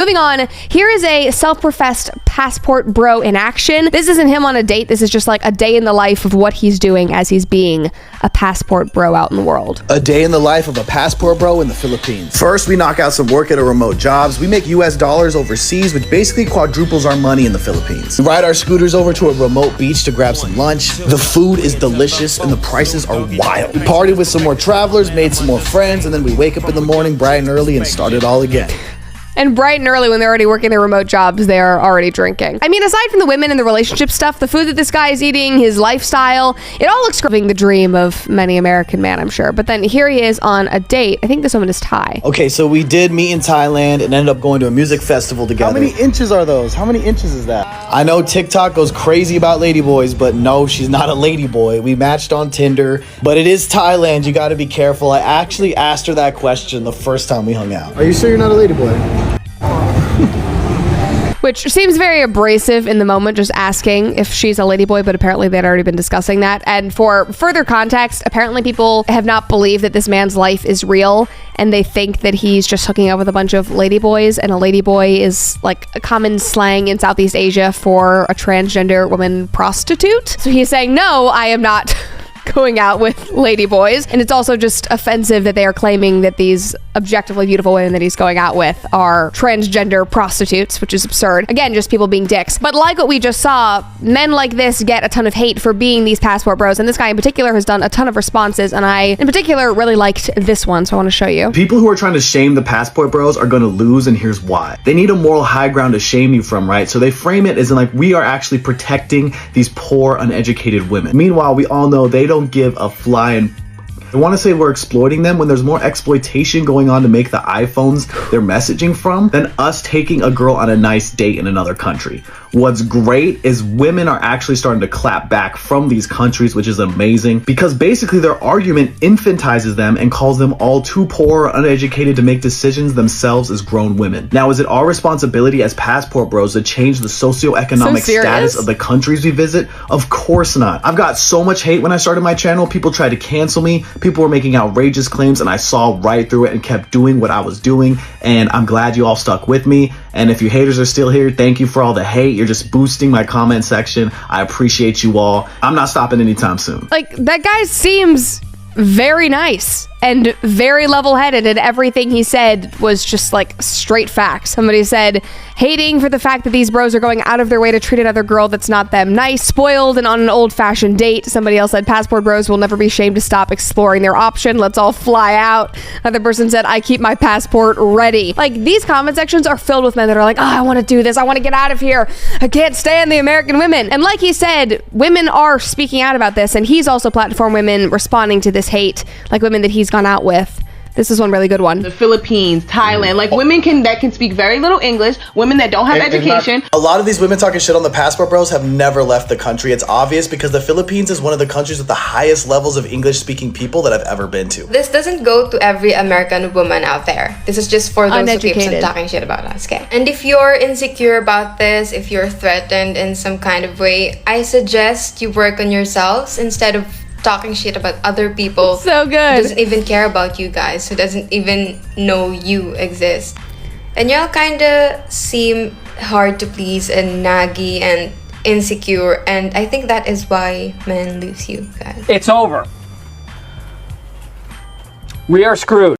Moving on, here is a self-professed passport bro in action. This isn't him on a date. This is just like a day in the life of what he's doing as he's being a passport bro out in the world. A day in the life of a passport bro in the Philippines. First, we knock out some work at our remote jobs. We make US dollars overseas, which basically quadruples our money in the Philippines. We ride our scooters over to a remote beach to grab some lunch. The food is delicious and the prices are wild. We partied with some more travelers, made some more friends, and then we wake up in the morning bright and early and start it all again. And bright and early, when they're already working their remote jobs, they're already drinking. I mean, aside from the women and the relationship stuff, the food that this guy is eating, his lifestyle, it all looks living the dream of many American men, I'm sure. But then here he is on a date. I think this woman is Thai. Okay, so we did meet in Thailand and ended up going to a music festival together. How many inches are those? How many inches is that? I know TikTok goes crazy about ladyboys, but no, she's not a ladyboy. We matched on Tinder, but it is Thailand. You gotta be careful. I actually asked her that question the first time we hung out. Are you sure you're not a ladyboy? Which seems very abrasive in the moment, just asking if she's a ladyboy, but apparently they'd already been discussing that. And for further context, apparently people have not believed that this man's life is real, and they think that he's just hooking up with a bunch of ladyboys, and a ladyboy is like a common slang in Southeast Asia for a transgender woman prostitute. So he's saying, no, I am not going out with ladyboys. And it's also just offensive that they are claiming that these objectively beautiful women that he's going out with are transgender prostitutes, which is absurd. Again, just people being dicks. But like what we just saw, men like this get a ton of hate for being these passport bros, and this guy in particular has done a ton of responses, and I in particular really liked this one, so I want to show you. People who are trying to shame the passport bros are going to lose, and here's why. They need a moral high ground to shame you from, right? So they frame it as in like, we are actually protecting these poor, uneducated women. Meanwhile, we all know they don't give a flying. I want to say we're exploiting them when there's more exploitation going on to make the iPhones they're messaging from than us taking a girl on a nice date in another country. What's great is women are actually starting to clap back from these countries, which is amazing, because basically their argument infantizes them and calls them all too poor or uneducated to make decisions themselves as grown women. Now, is it our responsibility as passport bros to change the socioeconomic status of the countries we visit? Of course not. I've got so much hate when I started my channel. People tried to cancel me. People were making outrageous claims, and I saw right through it and kept doing what I was doing, and I'm glad you all stuck with me. And if you haters are still here, thank you for all the hate. You're just boosting my comment section. I appreciate you all. I'm not stopping anytime soon. Like, that guy seems very nice and very level-headed, and everything he said was just like straight facts. Somebody said, hating for the fact that these bros are going out of their way to treat another girl that's not them nice, spoiled, and on an old-fashioned date. Somebody else said, passport bros will never be ashamed to stop exploring their option. Let's all fly out. Another person said, I keep my passport ready. Like, these comment sections are filled with men that are like, oh, I want to do this. I want to get out of here. I can't stand the American women. And like he said, women are speaking out about this, and he's also platformed women responding to this hate, like women that he's gone out with. This is one really good one. The Philippines, Thailand, like women that can speak very little English, women that don't have education. A lot of these women talking shit on the passport bros have never left the country. It's obvious because the Philippines is one of the countries with the highest levels of English speaking people that I've ever been to. This doesn't go to every American woman out there. This is just for those who keep on talking shit about us, okay? And if you're insecure about this, if you're threatened in some kind of way, I suggest you work on yourselves instead of talking shit about other people. So good. Who doesn't even care about you guys, who doesn't even know you exist. And y'all kind of seem hard to please and naggy and insecure, and I think that is why men lose you guys. It's over. We are screwed.